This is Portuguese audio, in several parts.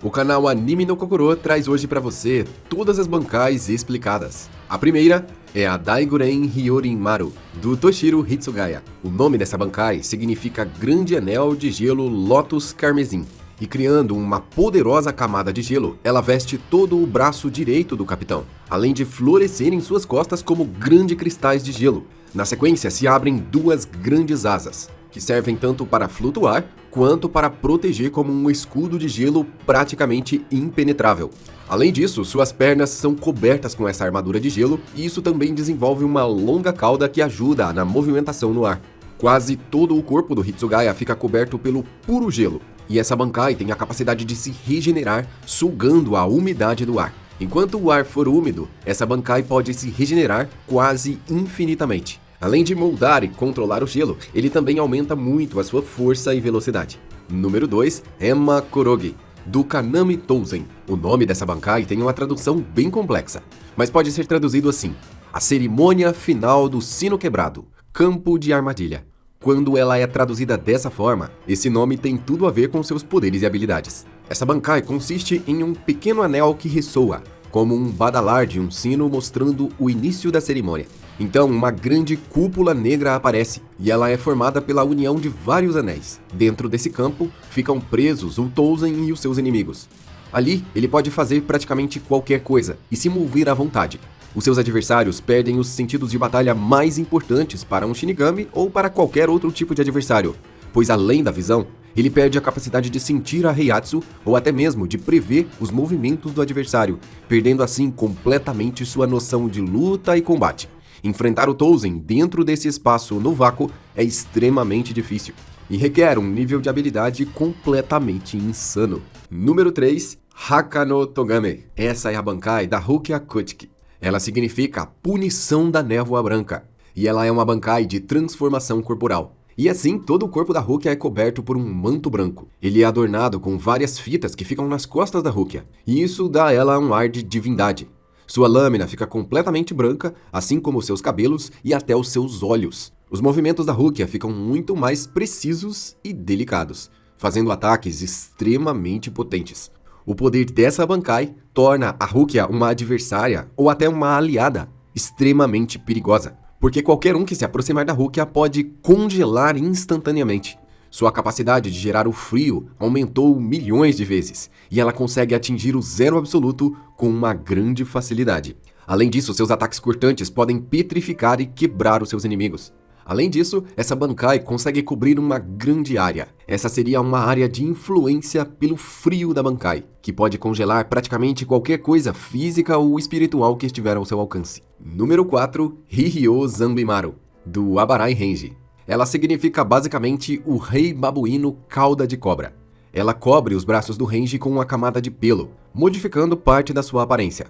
O canal Anime no Kokoro traz hoje pra você todas as bancais explicadas. A primeira é a Daiguren Hyorin-maru, do Toshiro Hitsugaya. O nome dessa bankai significa Grande Anel de Gelo Lotus Carmesim. E criando uma poderosa camada de gelo, ela veste todo o braço direito do capitão, além de florescer em suas costas como grandes cristais de gelo. Na sequência se abrem duas grandes asas, que servem tanto para flutuar quanto para proteger como um escudo de gelo praticamente impenetrável. Além disso, suas pernas são cobertas com essa armadura de gelo e isso também desenvolve uma longa cauda que ajuda na movimentação no ar. Quase todo o corpo do Hitsugaya fica coberto pelo puro gelo, e essa bankai tem a capacidade de se regenerar sugando a umidade do ar. Enquanto o ar for úmido, essa bankai pode se regenerar quase infinitamente. Além de moldar e controlar o gelo, ele também aumenta muito a sua força e velocidade. Número 2, Emma Korogi, do Kanami Touzen. O nome dessa bankai tem uma tradução bem complexa, mas pode ser traduzido assim: a cerimônia final do sino quebrado, campo de armadilha. Quando ela é traduzida dessa forma, esse nome tem tudo a ver com seus poderes e habilidades. Essa bankai consiste em um pequeno anel que ressoa, como um badalar de um sino mostrando o início da cerimônia. Então, uma grande cúpula negra aparece, e ela é formada pela união de vários anéis. Dentro desse campo, ficam presos o Touzen e os seus inimigos. Ali, ele pode fazer praticamente qualquer coisa, e se mover à vontade. Os seus adversários perdem os sentidos de batalha mais importantes para um Shinigami ou para qualquer outro tipo de adversário, pois além da visão, ele perde a capacidade de sentir a Heiatsu ou até mesmo de prever os movimentos do adversário, perdendo assim completamente sua noção de luta e combate. Enfrentar o Touzen dentro desse espaço no vácuo é extremamente difícil e requer um nível de habilidade completamente insano. Número 3, Haka no Togame. Essa é a bankai da Rukia Kotiki. Ela significa a punição da névoa branca, e ela é uma bankai de transformação corporal. E assim, todo o corpo da Rukia é coberto por um manto branco. Ele é adornado com várias fitas que ficam nas costas da Rukia, e isso dá a ela um ar de divindade. Sua lâmina fica completamente branca, assim como seus cabelos e até os seus olhos. Os movimentos da Rukia ficam muito mais precisos e delicados, fazendo ataques extremamente potentes. O poder dessa bankai torna a Rukia uma adversária ou até uma aliada extremamente perigosa, porque qualquer um que se aproximar da Rukia pode congelar instantaneamente. Sua capacidade de gerar o frio aumentou milhões de vezes, e ela consegue atingir o zero absoluto com uma grande facilidade. Além disso, seus ataques cortantes podem petrificar e quebrar os seus inimigos. Além disso, essa bankai consegue cobrir uma grande área. Essa seria uma área de influência pelo frio da bankai, que pode congelar praticamente qualquer coisa física ou espiritual que estiver ao seu alcance. Número 4, Hihyo Zanbimaru, do Abarai Renji. Ela significa basicamente o rei babuíno cauda de cobra. Ela cobre os braços do Renji com uma camada de pelo, modificando parte da sua aparência.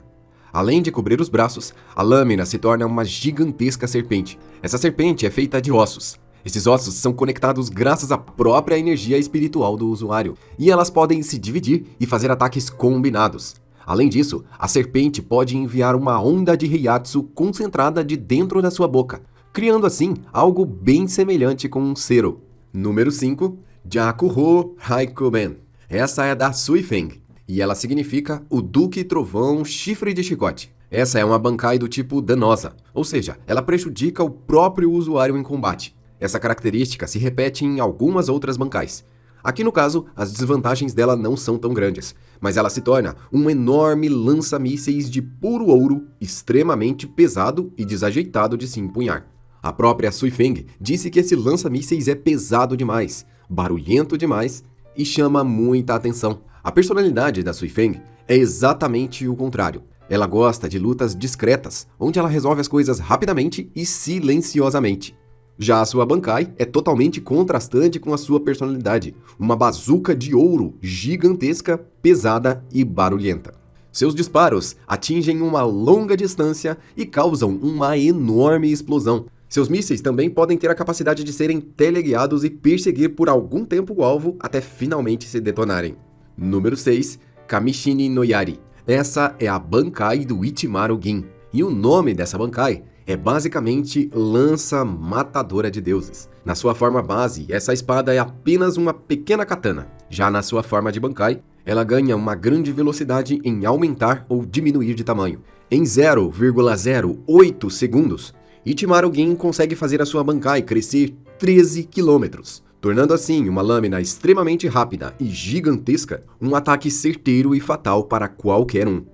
Além de cobrir os braços, a lâmina se torna uma gigantesca serpente. Essa serpente é feita de ossos. Esses ossos são conectados graças à própria energia espiritual do usuário, e elas podem se dividir e fazer ataques combinados. Além disso, a serpente pode enviar uma onda de Heiatsu concentrada de dentro da sua boca, criando assim algo bem semelhante com um cero. Número 5, Jakuho Haikuben. Essa é da Suifeng, e ela significa o Duque Trovão Chifre de Chicote. Essa é uma bankai do tipo danosa, ou seja, ela prejudica o próprio usuário em combate. Essa característica se repete em algumas outras bankais. Aqui no caso, as desvantagens dela não são tão grandes, mas ela se torna um enorme lança-mísseis de puro ouro, extremamente pesado e desajeitado de se empunhar. A própria Suifeng disse que esse lança-mísseis é pesado demais, barulhento demais e chama muita atenção. A personalidade da Suifeng é exatamente o contrário. Ela gosta de lutas discretas, onde ela resolve as coisas rapidamente e silenciosamente. Já a sua bankai é totalmente contrastante com a sua personalidade, uma bazuca de ouro gigantesca, pesada e barulhenta. Seus disparos atingem uma longa distância e causam uma enorme explosão. Seus mísseis também podem ter a capacidade de serem teleguiados e perseguir por algum tempo o alvo até finalmente se detonarem. Número 6, Kamishini no Yari. Essa é a bankai do Ichimaru Gin, e o nome dessa bankai é basicamente lança matadora de deuses. Na sua forma base, essa espada é apenas uma pequena katana. Já na sua forma de bankai, ela ganha uma grande velocidade em aumentar ou diminuir de tamanho. Em 0,08 segundos, Ichimaru Gin consegue fazer a sua Bankai crescer 13 km, tornando assim uma lâmina extremamente rápida e gigantesca, um ataque certeiro e fatal para qualquer um.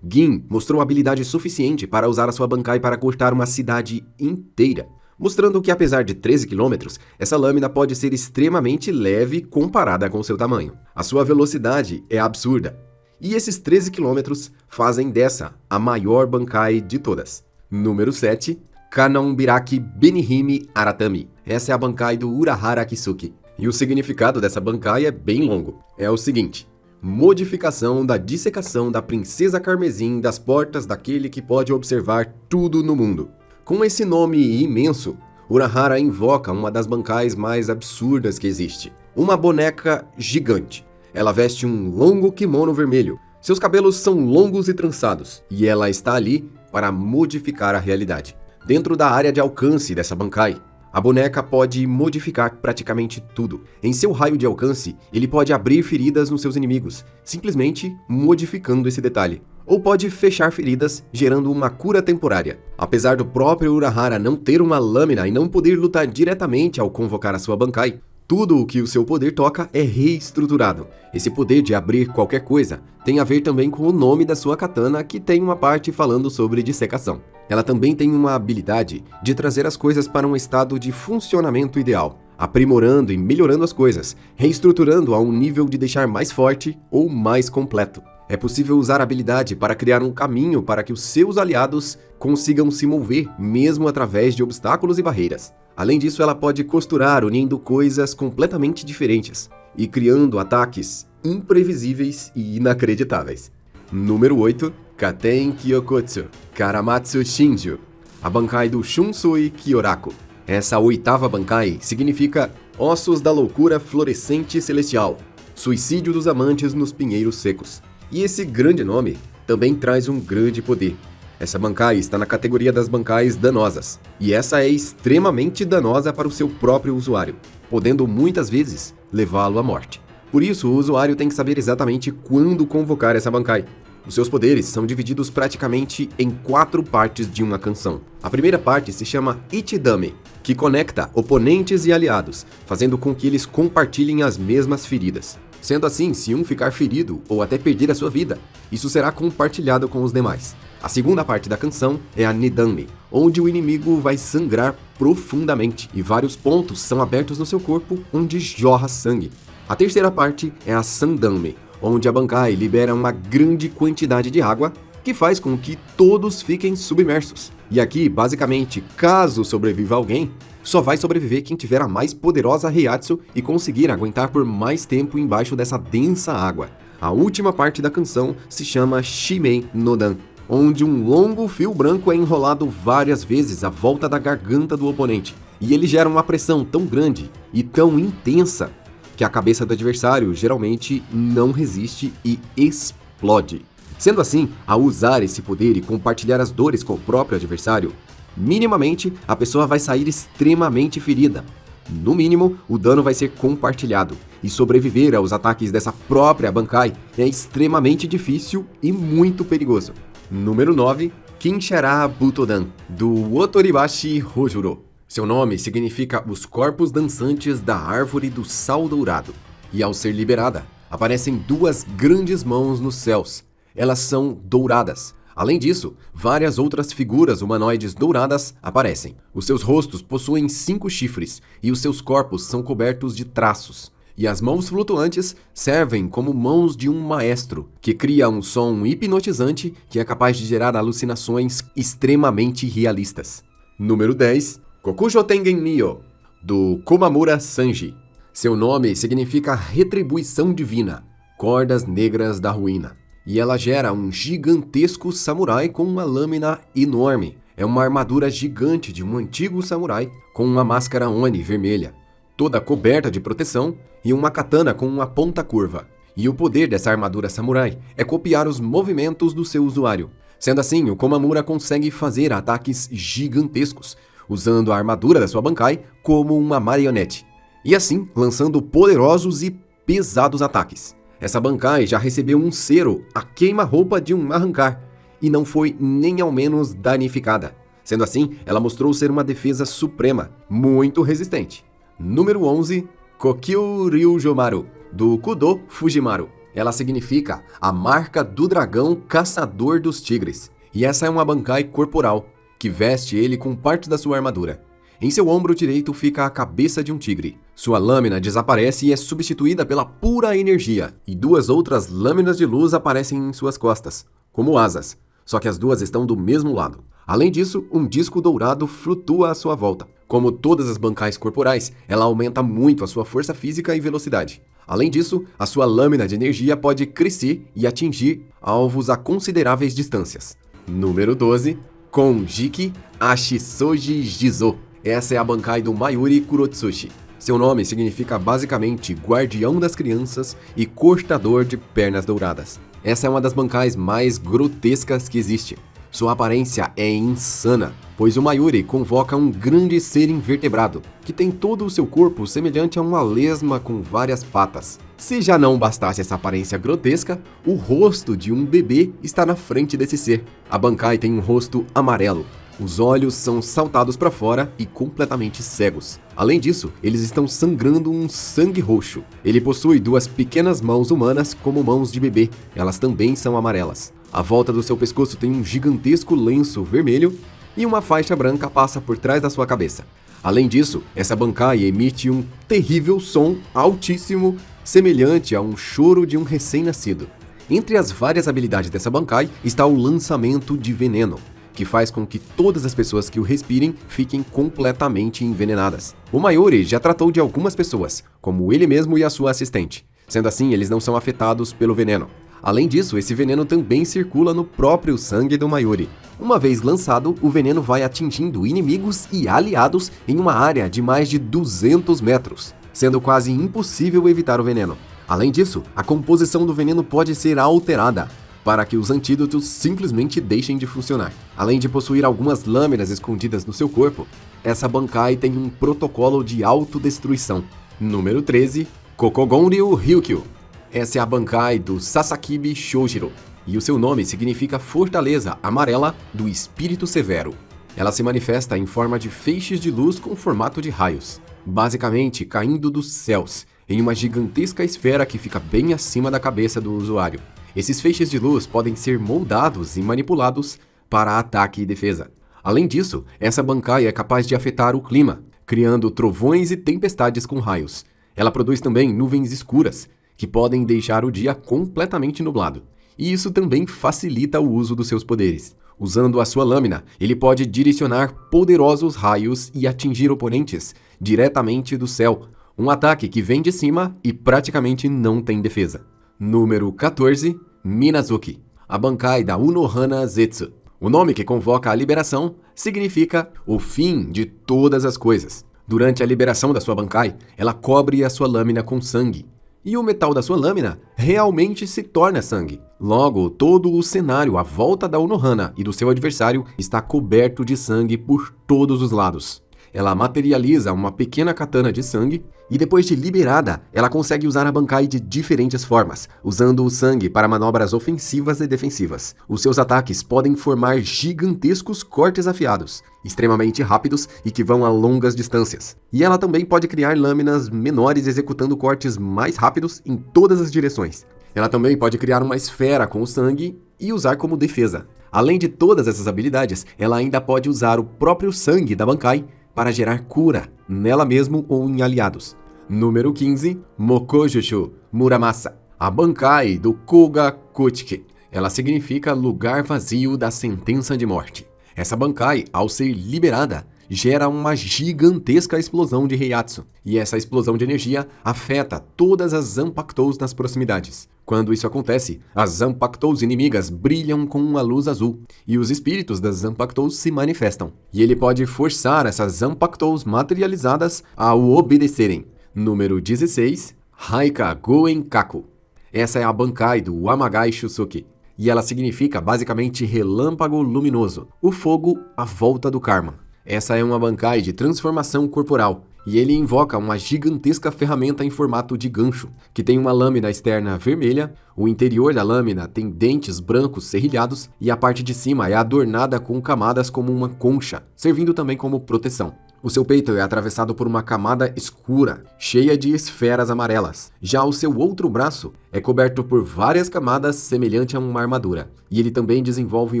Gin mostrou habilidade suficiente para usar a sua Bankai para cortar uma cidade inteira, mostrando que apesar de 13 km, essa lâmina pode ser extremamente leve comparada com seu tamanho. A sua velocidade é absurda, e esses 13 km fazem dessa a maior Bankai de todas. Número 7. Kanonbiraki Benihime Aratami. Essa é a Bankai do Urahara Kisuki. E o significado dessa Bankai é bem longo. É o seguinte: modificação da dissecação da princesa carmesim das portas daquele que pode observar tudo no mundo. Com esse nome imenso, Urahara invoca uma das Bankais mais absurdas que existe. Uma boneca gigante. Ela veste um longo kimono vermelho. Seus cabelos são longos e trançados. E ela está ali para modificar a realidade. Dentro da área de alcance dessa Bankai, a boneca pode modificar praticamente tudo. Em seu raio de alcance, ele pode abrir feridas nos seus inimigos, simplesmente modificando esse detalhe. Ou pode fechar feridas, gerando uma cura temporária. Apesar do próprio Urahara não ter uma lâmina e não poder lutar diretamente ao convocar a sua Bankai, tudo o que o seu poder toca é reestruturado. Esse poder de abrir qualquer coisa tem a ver também com o nome da sua katana, que tem uma parte falando sobre dissecação. Ela também tem uma habilidade de trazer as coisas para um estado de funcionamento ideal, aprimorando e melhorando as coisas, reestruturando a um nível de deixar mais forte ou mais completo. É possível usar a habilidade para criar um caminho para que os seus aliados consigam se mover mesmo através de obstáculos e barreiras. Além disso, ela pode costurar unindo coisas completamente diferentes e criando ataques imprevisíveis e inacreditáveis. Número 8. Katen Kyokotsu Karamatsu Shinju. A Bankai do Shunsui Kyoraku. Essa oitava Bankai significa Ossos da Loucura Florescente Celestial, Suicídio dos Amantes nos Pinheiros Secos. E esse grande nome também traz um grande poder. Essa Bankai está na categoria das Bankais danosas, e essa é extremamente danosa para o seu próprio usuário, podendo muitas vezes levá-lo à morte. Por isso, o usuário tem que saber exatamente quando convocar essa Bankai. Os seus poderes são divididos praticamente em 4 partes de uma canção. A primeira parte se chama Ichidame, que conecta oponentes e aliados, fazendo com que eles compartilhem as mesmas feridas. Sendo assim, se um ficar ferido ou até perder a sua vida, isso será compartilhado com os demais. A segunda parte da canção é a Nidame, onde o inimigo vai sangrar profundamente e vários pontos são abertos no seu corpo onde jorra sangue. A terceira parte é a Sandame, onde a Bankai libera uma grande quantidade de água que faz com que todos fiquem submersos. E aqui, basicamente, caso sobreviva alguém, só vai sobreviver quem tiver a mais poderosa Heiatsu e conseguir aguentar por mais tempo embaixo dessa densa água. A última parte da canção se chama Shimei no Dan, onde um longo fio branco é enrolado várias vezes à volta da garganta do oponente, e ele gera uma pressão tão grande e tão intensa que a cabeça do adversário geralmente não resiste e explode. Sendo assim, ao usar esse poder e compartilhar as dores com o próprio adversário, minimamente a pessoa vai sair extremamente ferida. No mínimo, o dano vai ser compartilhado, e sobreviver aos ataques dessa própria Bankai é extremamente difícil e muito perigoso. Número 9. Kinshara Butodan, do Otoribashi Hojuro. Seu nome significa os corpos dançantes da árvore do sal dourado. E ao ser liberada, aparecem 2 grandes mãos nos céus. Elas são douradas. Além disso, várias outras figuras humanoides douradas aparecem. Os seus rostos possuem 5 chifres e os seus corpos são cobertos de traços. E as mãos flutuantes servem como mãos de um maestro, que cria um som hipnotizante que é capaz de gerar alucinações extremamente realistas. Número 10. Kokujo Tengen Myo, do Komamura Sanji. Seu nome significa retribuição divina, cordas negras da ruína. E ela gera um gigantesco samurai com uma lâmina enorme. É uma armadura gigante de um antigo samurai com uma máscara Oni vermelha, toda coberta de proteção, e uma katana com uma ponta curva. E o poder dessa armadura samurai é copiar os movimentos do seu usuário. Sendo assim, o Komamura consegue fazer ataques gigantescos, usando a armadura da sua Bankai como uma marionete, e assim lançando poderosos e pesados ataques. Essa Bankai já recebeu um selo a queima-roupa de um arrancar e não foi nem ao menos danificada. Sendo assim, ela mostrou ser uma defesa suprema, muito resistente. Número 11, Kokyu Ryujomaru, do Kudo Fujimaru. Ela significa a marca do dragão caçador dos tigres. E essa é uma Bankai corporal, que veste ele com parte da sua armadura. Em seu ombro direito fica a cabeça de um tigre. Sua lâmina desaparece e é substituída pela pura energia, e duas outras lâminas de luz aparecem em suas costas, como asas, só que as duas estão do mesmo lado. Além disso, um disco dourado flutua à sua volta. Como todas as Bankais corporais, ela aumenta muito a sua força física e velocidade. Além disso, a sua lâmina de energia pode crescer e atingir alvos a consideráveis distâncias. Número 12, Konjiki Ashisoji Jizo. Essa é a Bankai do Mayuri Kurotsushi. Seu nome significa basicamente guardião das crianças e cortador de pernas douradas. Essa é uma das Bankais mais grotescas que existe. Sua aparência é insana, pois o Mayuri convoca um grande ser invertebrado, que tem todo o seu corpo semelhante a uma lesma com várias patas. Se já não bastasse essa aparência grotesca, o rosto de um bebê está na frente desse ser. A Bankai tem um rosto amarelo. Os olhos são saltados para fora e completamente cegos. Além disso, eles estão sangrando um sangue roxo. Ele possui duas pequenas mãos humanas como mãos de bebê. Elas também são amarelas. À volta do seu pescoço tem um gigantesco lenço vermelho e uma faixa branca passa por trás da sua cabeça. Além disso, essa Bankai emite um terrível som altíssimo, semelhante a um choro de um recém-nascido. Entre as várias habilidades dessa Bankai está o lançamento de veneno, que faz com que todas as pessoas que o respirem fiquem completamente envenenadas. O Mayuri já tratou de algumas pessoas, como ele mesmo e a sua assistente. Sendo assim, eles não são afetados pelo veneno. Além disso, esse veneno também circula no próprio sangue do Mayuri. Uma vez lançado, o veneno vai atingindo inimigos e aliados em uma área de mais de 200 metros, sendo quase impossível evitar o veneno. Além disso, a composição do veneno pode ser alterada, para que os antídotos simplesmente deixem de funcionar. Além de possuir algumas lâminas escondidas no seu corpo, essa Bankai tem um protocolo de autodestruição. Número 13, Kokogonryu Ryukyu. Essa é a Bankai do Sasakibi Shojiro, e o seu nome significa Fortaleza Amarela do Espírito Severo. Ela se manifesta em forma de feixes de luz com formato de raios, basicamente caindo dos céus, em uma gigantesca esfera que fica bem acima da cabeça do usuário. Esses feixes de luz podem ser moldados e manipulados para ataque e defesa. Além disso, essa Bankai é capaz de afetar o clima, criando trovões e tempestades com raios. Ela produz também nuvens escuras, que podem deixar o dia completamente nublado. E isso também facilita o uso dos seus poderes. Usando a sua lâmina, ele pode direcionar poderosos raios e atingir oponentes diretamente do céu. Um ataque que vem de cima e praticamente não tem defesa. Número 14, Minazuki, a Bankai da Unohana Zetsu. O nome que convoca a liberação significa o fim de todas as coisas. Durante a liberação da sua Bankai, ela cobre a sua lâmina com sangue. E o metal da sua lâmina realmente se torna sangue. Logo, todo o cenário à volta da Unohana e do seu adversário está coberto de sangue por todos os lados. Ela materializa uma pequena katana de sangue e depois de liberada, ela consegue usar a Bankai de diferentes formas, usando o sangue para manobras ofensivas e defensivas. Os seus ataques podem formar gigantescos cortes afiados, extremamente rápidos e que vão a longas distâncias. E ela também pode criar lâminas menores executando cortes mais rápidos em todas as direções. Ela também pode criar uma esfera com o sangue e usar como defesa. Além de todas essas habilidades, ela ainda pode usar o próprio sangue da Bankai para gerar cura nela mesmo ou em aliados. Número 15, Mokojushu Muramasa, a Bankai do Koga Kochiki. Ela significa lugar vazio da sentença de morte. Essa Bankai, ao ser liberada, gera uma gigantesca explosão de Heiatsu, e essa explosão de energia afeta todas as Zanpakutos nas proximidades. Quando isso acontece, as Zanpakutos inimigas brilham com uma luz azul, e os espíritos das Zanpakutos se manifestam. E ele pode forçar essas Zanpakutos materializadas a o obedecerem. Número 16, Haika Goen Kaku. Essa é a Bankai do Wamagai Shusuke, e ela significa basicamente relâmpago luminoso, o fogo à volta do karma. Essa é uma Bankai de transformação corporal, e ele invoca uma gigantesca ferramenta em formato de gancho, que tem uma lâmina externa vermelha, o interior da lâmina tem dentes brancos serrilhados e a parte de cima é adornada com camadas como uma concha, servindo também como proteção. O seu peito é atravessado por uma camada escura, cheia de esferas amarelas. Já o seu outro braço é coberto por várias camadas semelhante a uma armadura, e ele também desenvolve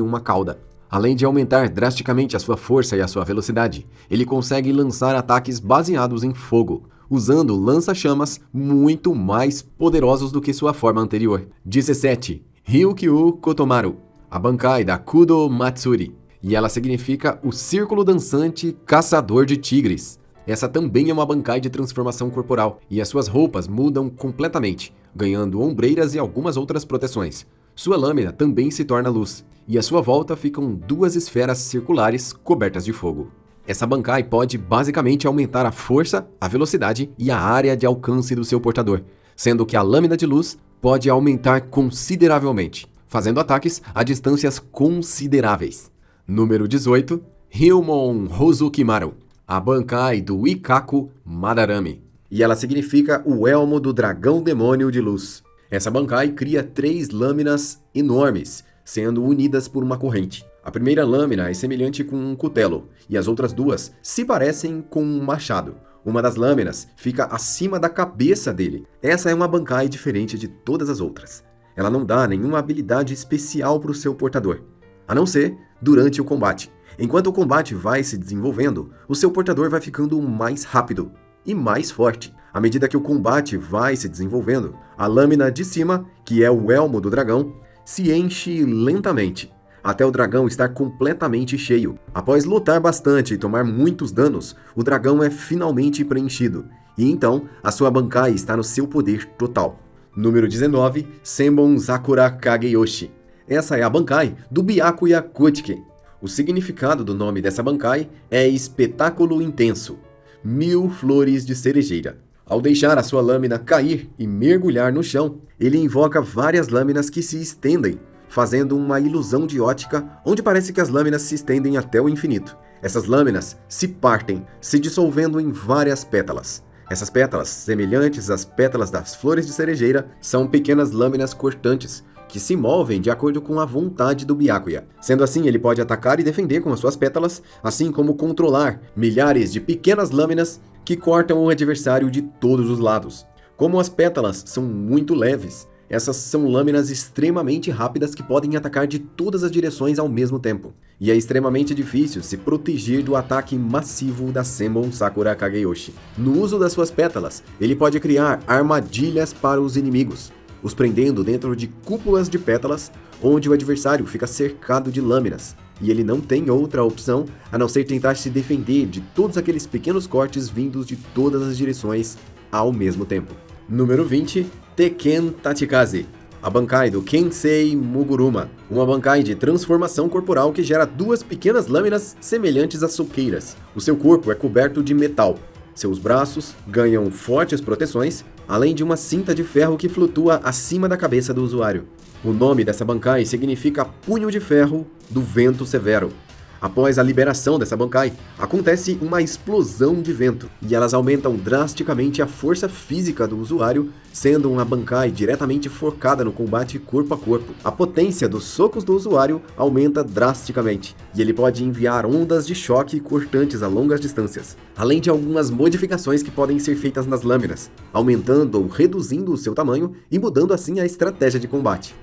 uma cauda. Além de aumentar drasticamente a sua força e a sua velocidade, ele consegue lançar ataques baseados em fogo, usando lança-chamas muito mais poderosos do que sua forma anterior. 17. Ryukyu Kotomaru, a Bankai da Kudo Matsuri, e ela significa o Círculo Dançante Caçador de Tigres. Essa também é uma Bankai de transformação corporal, e as suas roupas mudam completamente, ganhando ombreiras e algumas outras proteções. Sua lâmina também se torna luz, e à sua volta ficam duas esferas circulares cobertas de fogo. Essa Bankai pode basicamente aumentar a força, a velocidade e a área de alcance do seu portador, sendo que a lâmina de luz pode aumentar consideravelmente, fazendo ataques a distâncias consideráveis. Número 18. Ryumon Hozukimaru, a Bankai do Ikkaku Madarame, e ela significa o elmo do dragão demônio de luz. Essa Bankai cria 3 lâminas enormes, sendo unidas por uma corrente. A primeira lâmina é semelhante com um cutelo, e as outras duas se parecem com um machado. Uma das lâminas fica acima da cabeça dele. Essa é uma Bankai diferente de todas as outras. Ela não dá nenhuma habilidade especial para o seu portador, a não ser durante o combate. Enquanto o combate vai se desenvolvendo, o seu portador vai ficando mais rápido e mais forte. À medida que o combate vai se desenvolvendo, a lâmina de cima, que é o elmo do dragão, se enche lentamente, até o dragão estar completamente cheio. Após lutar bastante e tomar muitos danos, o dragão é finalmente preenchido, e então a sua Bankai está no seu poder total. Número 19. Senbon Sakura Kageyoshi. Essa é a Bankai do Byakuya Kochiki. O significado do nome dessa Bankai é espetáculo intenso, 1000 flores de cerejeira. Ao deixar a sua lâmina cair e mergulhar no chão, ele invoca várias lâminas que se estendem, fazendo uma ilusão de ótica onde parece que as lâminas se estendem até o infinito. Essas lâminas se partem, se dissolvendo em várias pétalas. Essas pétalas, semelhantes às pétalas das flores de cerejeira, são pequenas lâminas cortantes, que se movem de acordo com a vontade do Byakuya. Sendo assim, ele pode atacar e defender com as suas pétalas, assim como controlar milhares de pequenas lâminas que cortam o adversário de todos os lados. Como as pétalas são muito leves, essas são lâminas extremamente rápidas que podem atacar de todas as direções ao mesmo tempo. E é extremamente difícil se proteger do ataque massivo da Senbon Sakura Kageyoshi. No uso das suas pétalas, ele pode criar armadilhas para os inimigos, os prendendo dentro de cúpulas de pétalas, onde o adversário fica cercado de lâminas, e ele não tem outra opção a não ser tentar se defender de todos aqueles pequenos cortes vindos de todas as direções ao mesmo tempo. Número 20. Teken Tachikaze, a Bankai do Kensei Muguruma, uma Bankai de transformação corporal que gera 2 pequenas lâminas semelhantes a soqueiras. O seu corpo é coberto de metal. Seus braços ganham fortes proteções, além de uma cinta de ferro que flutua acima da cabeça do usuário. O nome dessa Bankai significa Punho de Ferro do Vento Severo. Após a liberação dessa Bankai, acontece uma explosão de vento, e elas aumentam drasticamente a força física do usuário, sendo uma Bankai diretamente focada no combate corpo a corpo. A potência dos socos do usuário aumenta drasticamente, e ele pode enviar ondas de choque cortantes a longas distâncias, além de algumas modificações que podem ser feitas nas lâminas, aumentando ou reduzindo o seu tamanho e mudando assim a estratégia de combate.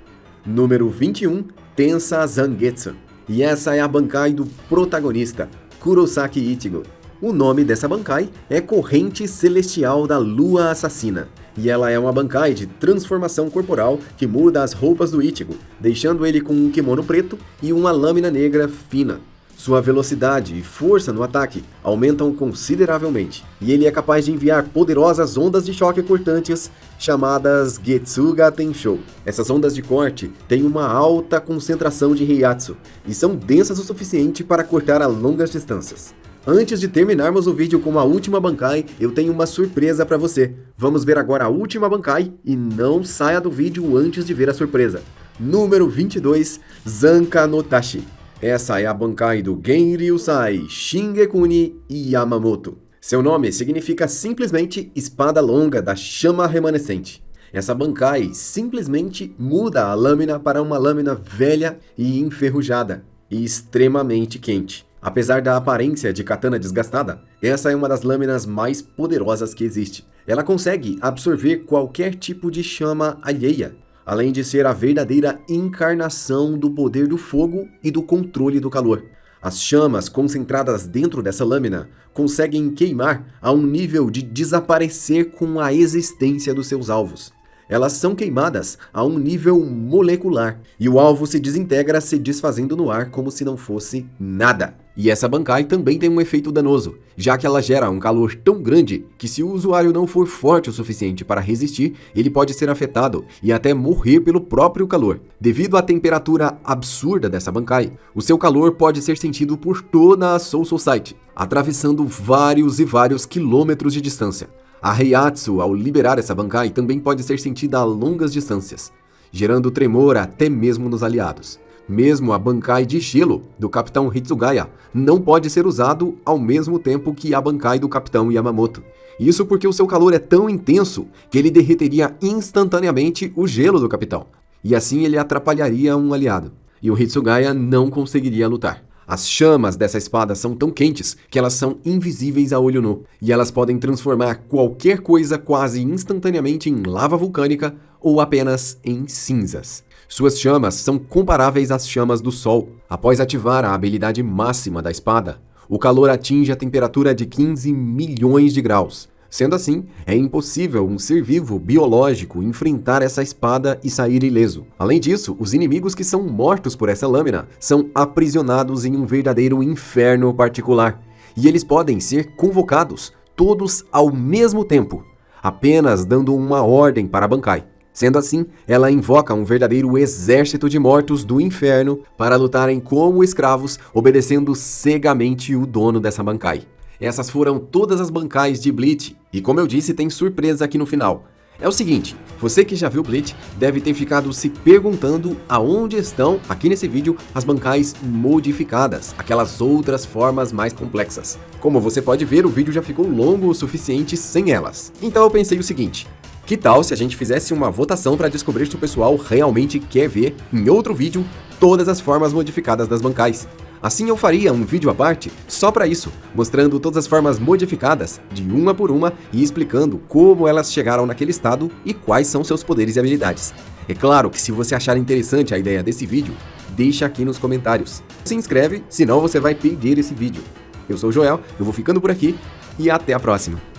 Número 21. Tensa Zangetsu. E essa é a Bankai do protagonista, Kurosaki Ichigo. O nome dessa Bankai é Corrente Celestial da Lua Assassina, e ela é uma Bankai de transformação corporal que muda as roupas do Ichigo, deixando ele com um kimono preto e uma lâmina negra fina. Sua velocidade e força no ataque aumentam consideravelmente, e ele é capaz de enviar poderosas ondas de choque cortantes chamadas Getsuga Tensho. Essas ondas de corte têm uma alta concentração de Heiatsu e são densas o suficiente para cortar a longas distâncias. Antes de terminarmos o vídeo com a última Bankai, eu tenho uma surpresa para você. Vamos ver agora a última Bankai e não saia do vídeo antes de ver a surpresa. Número 22, Zanka no Tachi. Essa é a Bankai do Genryusai Shingekuni Yamamoto. Seu nome significa simplesmente espada longa da chama remanescente. Essa Bankai simplesmente muda a lâmina para uma lâmina velha e enferrujada, e extremamente quente. Apesar da aparência de katana desgastada, essa é uma das lâminas mais poderosas que existe. Ela consegue absorver qualquer tipo de chama alheia, além de ser a verdadeira encarnação do poder do fogo e do controle do calor. As chamas concentradas dentro dessa lâmina conseguem queimar a um nível de desaparecer com a existência dos seus alvos. Elas são queimadas a um nível molecular, e o alvo se desintegra se desfazendo no ar como se não fosse nada. E essa Bankai também tem um efeito danoso, já que ela gera um calor tão grande que se o usuário não for forte o suficiente para resistir, ele pode ser afetado e até morrer pelo próprio calor. Devido à temperatura absurda dessa Bankai, o seu calor pode ser sentido por toda a Soul Society, atravessando vários e vários quilômetros de distância. A Heiatsu, ao liberar essa Bankai, também pode ser sentida a longas distâncias, gerando tremor até mesmo nos aliados. Mesmo a Bankai de gelo do Capitão Hitsugaya não pode ser usado ao mesmo tempo que a Bankai do Capitão Yamamoto. Isso porque o seu calor é tão intenso que ele derreteria instantaneamente o gelo do Capitão, e assim ele atrapalharia um aliado, e o Hitsugaya não conseguiria lutar. As chamas dessa espada são tão quentes que elas são invisíveis a olho nu, e elas podem transformar qualquer coisa quase instantaneamente em lava vulcânica ou apenas em cinzas. Suas chamas são comparáveis às chamas do Sol. Após ativar a habilidade máxima da espada, o calor atinge a temperatura de 15 milhões de graus. Sendo assim, é impossível um ser vivo biológico enfrentar essa espada e sair ileso. Além disso, os inimigos que são mortos por essa lâmina são aprisionados em um verdadeiro inferno particular, e eles podem ser convocados todos ao mesmo tempo, apenas dando uma ordem para a Bankai. Sendo assim, ela invoca um verdadeiro exército de mortos do inferno para lutarem como escravos, obedecendo cegamente o dono dessa Bankai. Essas foram todas as Bankais de Bleach, e como eu disse, tem surpresa aqui no final. É o seguinte, você que já viu Bleach deve ter ficado se perguntando aonde estão, aqui nesse vídeo, as Bankais modificadas, aquelas outras formas mais complexas. Como você pode ver, o vídeo já ficou longo o suficiente sem elas. Então eu pensei o seguinte, que tal se a gente fizesse uma votação para descobrir se o pessoal realmente quer ver, em outro vídeo, todas as formas modificadas das Bankais? Assim eu faria um vídeo à parte só para isso, mostrando todas as formas modificadas, de uma por uma, e explicando como elas chegaram naquele estado e quais são seus poderes e habilidades. É claro que se você achar interessante a ideia desse vídeo, deixa aqui nos comentários. Se inscreve, senão você vai perder esse vídeo. Eu sou o Joel, eu vou ficando por aqui e até a próxima.